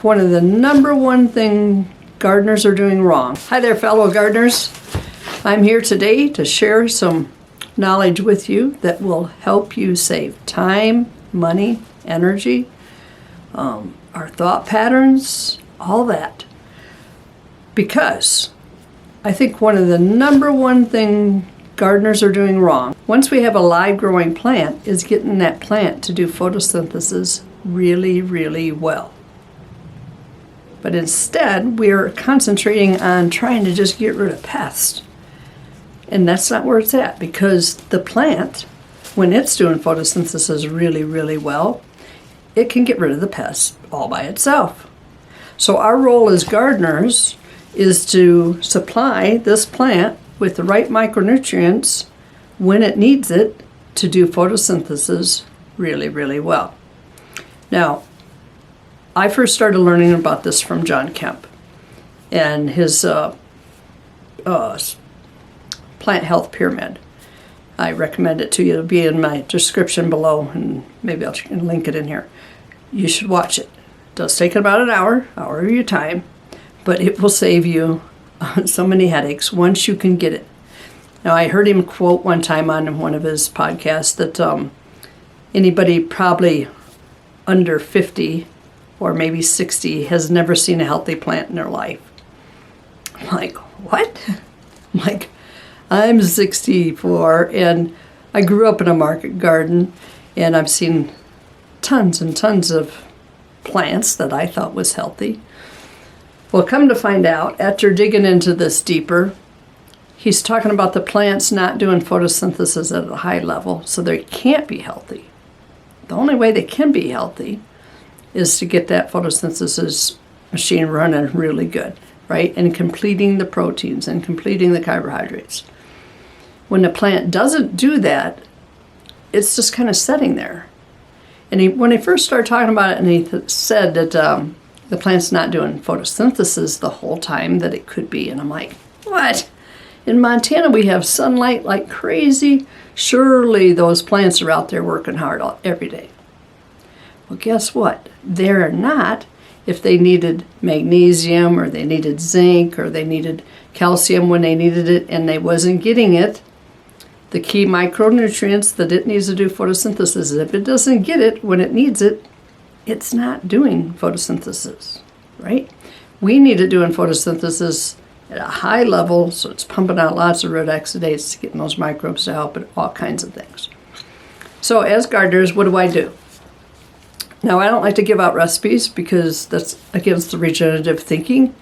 One of the number one thing gardeners are doing wrong. Hi there, fellow gardeners. I'm here today to share some knowledge with you that will help you save time, money, energy, our thought patterns, all that. Because I think one of the number one thing gardeners are doing wrong, once we have a live growing plant, is getting that plant to do photosynthesis really, really well. But instead, we're concentrating on trying to just get rid of pests. And that's not where it's at, because the plant, when it's doing photosynthesis really, really well, it can get rid of the pests all by itself. So our role as gardeners is to supply this plant with the right micronutrients when it needs it to do photosynthesis really, really well. Now, I first started learning about this from John Kempf and his Plant Health Pyrmind. I recommend it to you. It'll be in my description below, and maybe I'll link it in here. You should watch it. It does take about an hour of your time, but it will save you so many headaches once you can get it. Now, I heard him quote one time on one of his podcasts that anybody probably under 50 or maybe 60 has never seen a healthy plant in their life. I'm like, what? I'm like, I'm 64 and I grew up in a market garden, and I've seen tons and tons of plants that I thought was healthy. Well, come to find out, after digging into this deeper, he's talking about the plants not doing photosynthesis at a high level, so they can't be healthy. The only way they can be healthy is to get that photosynthesis machine running really good, right? And completing the proteins and completing the carbohydrates. When the plant doesn't do that, it's just kind of sitting there. And when he first started talking about it, and he said that the plant's not doing photosynthesis the whole time that it could be, and I'm like, what? In Montana, we have sunlight like crazy. Surely those plants are out there working hard every day. Well, guess what? They're not if they needed magnesium, or they needed zinc, or they needed calcium when they needed it and they wasn't getting it. The key micronutrients that it needs to do photosynthesis, if it doesn't get it when it needs it, it's not doing photosynthesis, right? We need it doing photosynthesis at a high level, so it's pumping out lots of root exudates, getting those microbes to help, and all kinds of things. So as gardeners, what do? Now, I don't like to give out recipes because that's against the regenerative thinking.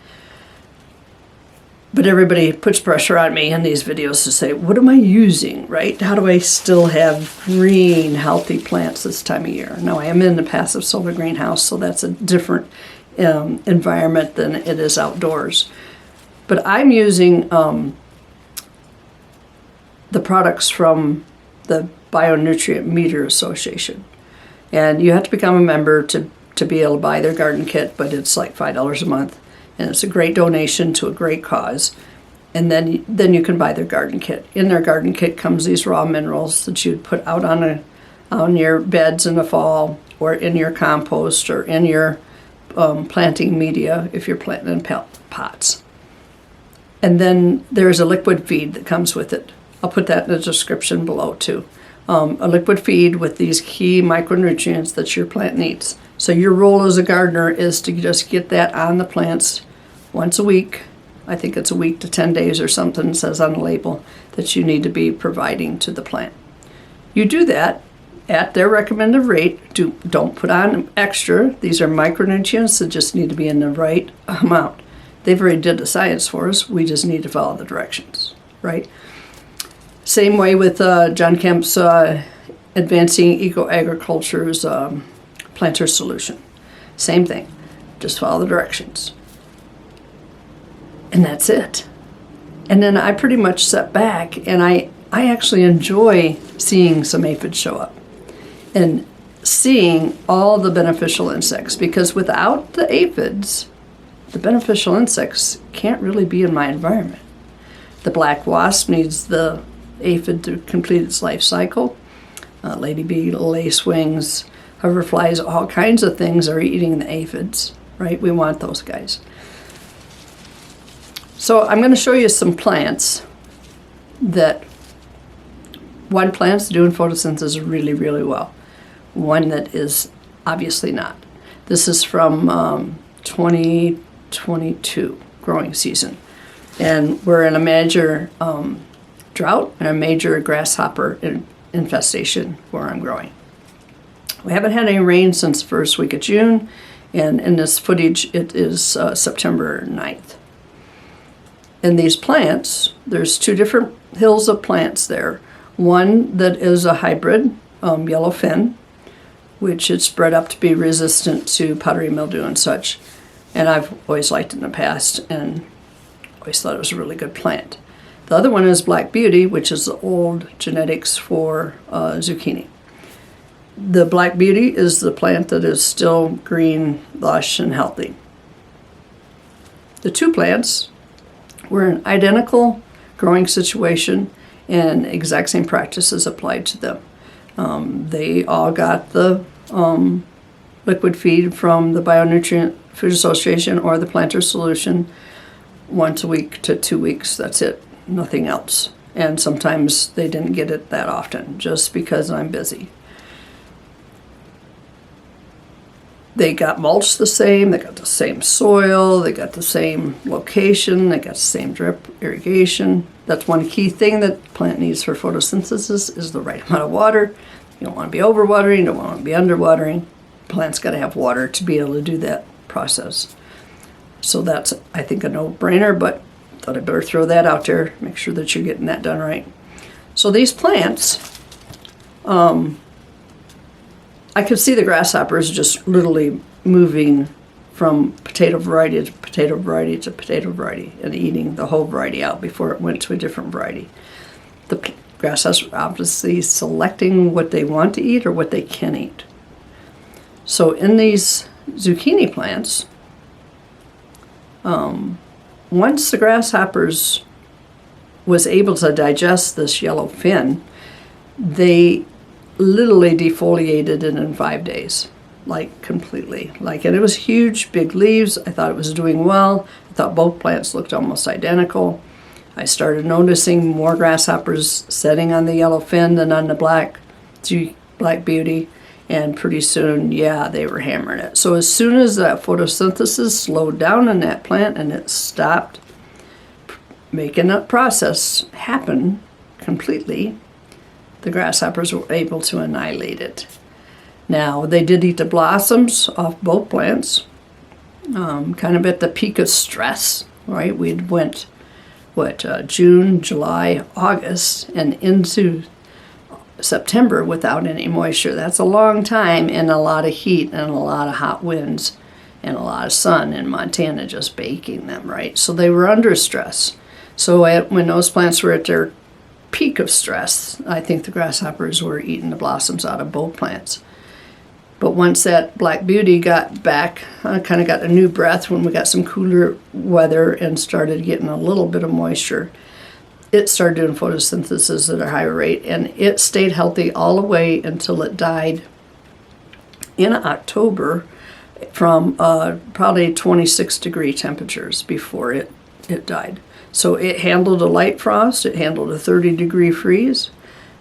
But everybody puts pressure on me in these videos to say, what am I using, right? How do I still have green, healthy plants this time of year? Now, I am in the passive solar greenhouse, so that's a different environment than it is outdoors. But I'm using the products from the Bionutrient Meter Association. And you have to become a member to be able to buy their garden kit, but it's like $5 a month. And it's a great donation to a great cause. And then you can buy their garden kit. In their garden kit comes these raw minerals that you'd put out on your beds in the fall, or in your compost, or in your planting media if you're planting in pots. And then there's a liquid feed that comes with it. I'll put that in the description below too. A liquid feed with these key micronutrients that your plant needs. So your role as a gardener is to just get that on the plants once a week. I think it's a week to 10 days or something, it says on the label, that you need to be providing to the plant. You do that at their recommended rate. Don't put on extra. These are micronutrients that just need to be in the right amount. They've already did the science for us. We just need to follow the directions, right? Same way with John Kempf's Advancing Eco-Agriculture's planter solution. Same thing. Just follow the directions. And that's it. And then I pretty much sit back, and I actually enjoy seeing some aphids show up and seeing all the beneficial insects, because without the aphids, the beneficial insects can't really be in my environment. The black wasp needs the aphid to complete its life cycle. Ladybee, lacewings, hoverflies, all kinds of things are eating the aphids. right? We want those guys. So I'm going to show you some plants that one plant's doing photosynthesis really, really well. One that is obviously not. This is from 2022 growing season. And we're in a major drought and a major grasshopper infestation where I'm growing. We haven't had any rain since the first week of June, and in this footage it is September 9th. In these plants, there's two different hills of plants there. One that is a hybrid yellow fin, which it's bred up to be resistant to powdery mildew and such. And I've always liked it in the past and always thought it was a really good plant. The other one is Black Beauty, which is the old genetics for zucchini. The Black Beauty is the plant that is still green, lush, and healthy. The two plants were an identical growing situation and exact same practices applied to them. They all got the liquid feed from the Bionutrient Food Association or the planter solution once a week to 2 weeks. That's it, nothing else. And sometimes they didn't get it that often just because I'm busy. They got mulch the same, they got the same soil, they got the same location, they got the same drip irrigation. That's one key thing that the plant needs for photosynthesis is the right amount of water. You don't want to be overwatering, you don't want to be underwatering. Plant's got to have water to be able to do that process. So that's, I think, a no-brainer, but thought I'd better throw that out there, make sure that you're getting that done right. So these plants, I could see the grasshoppers just literally moving from potato variety to potato variety to potato variety and eating the whole variety out before it went to a different variety. The grasshoppers are obviously selecting what they want to eat or what they can eat. So in these zucchini plants, once the grasshoppers was able to digest this yellow fin, they literally defoliated it in 5 days, like completely. And it was huge, big leaves. I thought it was doing well. I thought both plants looked almost identical. I started noticing more grasshoppers setting on the yellow fin than on the Black Beauty, and pretty soon, yeah, they were hammering it. So as soon as that photosynthesis slowed down in that plant and it stopped making that process happen completely, the grasshoppers were able to annihilate it. Now, they did eat the blossoms off both plants, kind of at the peak of stress, right? We'd went, June, July, August, and into September without any moisture. That's a long time and a lot of heat and a lot of hot winds and a lot of sun in Montana just baking them, right? So they were under stress. So when those plants were at their peak of stress, I think the grasshoppers were eating the blossoms out of both plants. But once that Black Beauty got back, kind of got a new breath when we got some cooler weather and started getting a little bit of moisture, it started doing photosynthesis at a higher rate, and it stayed healthy all the way until it died in October from probably 26-degree temperatures before it died. So it handled a light frost, it handled a 30-degree freeze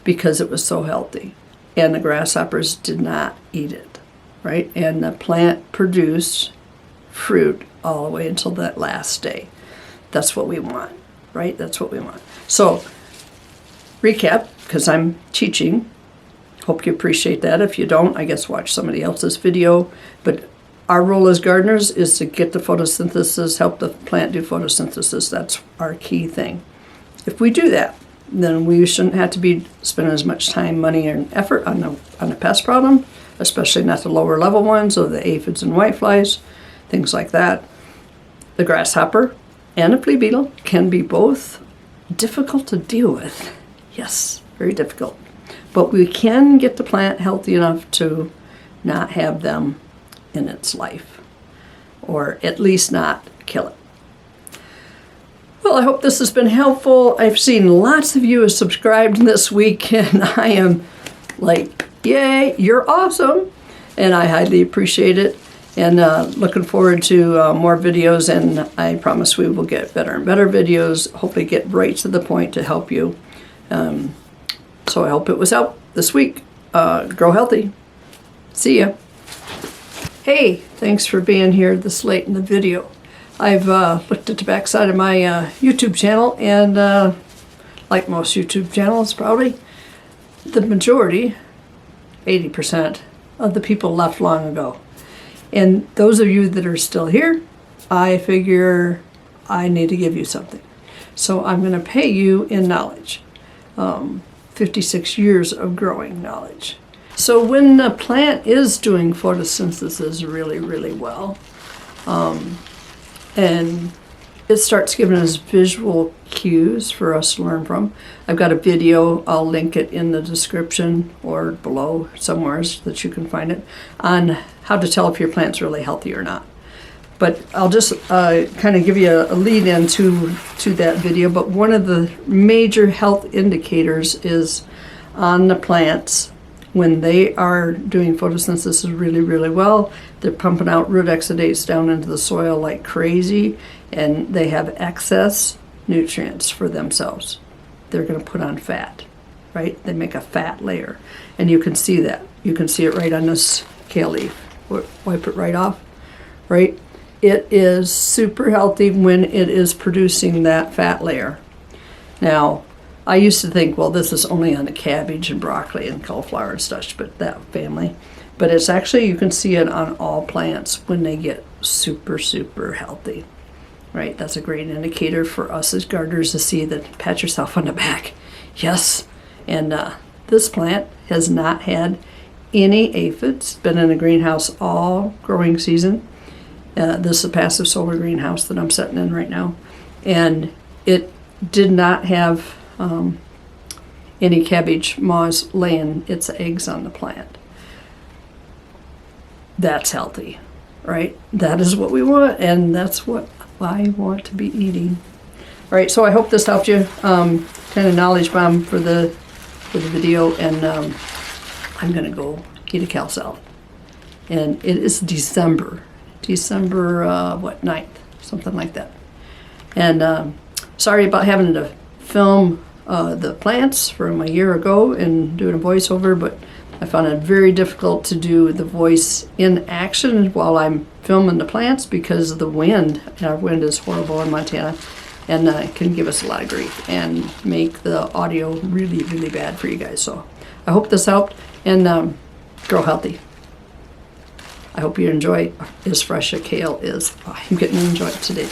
because it was so healthy. And the grasshoppers did not eat it, right? And the plant produced fruit all the way until that last day. That's what we want, right? That's what we want. So, recap, because I'm teaching. Hope you appreciate that. If you don't, I guess watch somebody else's video. But our role as gardeners is to get the photosynthesis, help the plant do photosynthesis. That's our key thing. If we do that, then we shouldn't have to be spending as much time, money, and effort on the pest problem, especially not the lower level ones, or the aphids and whiteflies, things like that. The grasshopper and the flea beetle can be both difficult to deal with. Yes, very difficult. But we can get the plant healthy enough to not have them in its life, or at least not kill it. Well, I hope this has been helpful. I've seen lots of you have subscribed this week, and I am like, yay, you're awesome, and I highly appreciate it. And looking forward to more videos, and I promise we will get better and better videos, hopefully get right to the point to help you. So I hope it was help this week. Grow healthy. See ya. Hey, thanks for being here this late in the video. I've looked at the backside of my YouTube channel, and like most YouTube channels probably, the majority, 80% of the people left long ago. And those of you that are still here, I figure I need to give you something. So I'm going to pay you in knowledge. 56 years of growing knowledge. So when a plant is doing photosynthesis really, really well, and it starts giving us visual cues for us to learn from. I've got a video, I'll link it in the description or below somewhere so that you can find it, on how to tell if your plant's really healthy or not. But I'll just kind of give you a lead in to that video. But one of the major health indicators is on the plants when they are doing photosynthesis really, really well. They're pumping out root exudates down into the soil like crazy, and they have excess nutrients for themselves. They're going to put on fat, right? They make a fat layer, and you can see that. You can see it right on this kale leaf. Wipe it right off, right? It is super healthy when it is producing that fat layer. Now, I used to think, well, this is only on the cabbage and broccoli and cauliflower and such, but that family. But it's actually, you can see it on all plants when they get super, super healthy, right? That's a great indicator for us as gardeners to see that. Pat yourself on the back. Yes. And this plant has not had any aphids. Been in a greenhouse all growing season. This is a passive solar greenhouse that I'm sitting in right now. And it did not have any cabbage moths laying its eggs on the plant. That's healthy, right? That is what we want, and that's what I want to be eating. All right, so I hope this helped you. Kind of knowledge bomb for the video, and I'm gonna go eat a kale salad. And it is December 9th, something like that. And sorry about having to film the plants from a year ago and doing a voiceover, but I found it very difficult to do the voice in action while I'm filming the plants because of the wind. Our wind is horrible in Montana, and it can give us a lot of grief and make the audio really, really bad for you guys. So I hope this helped, and grow healthy. I hope you enjoy as fresh a kale as I'm getting to enjoy it today.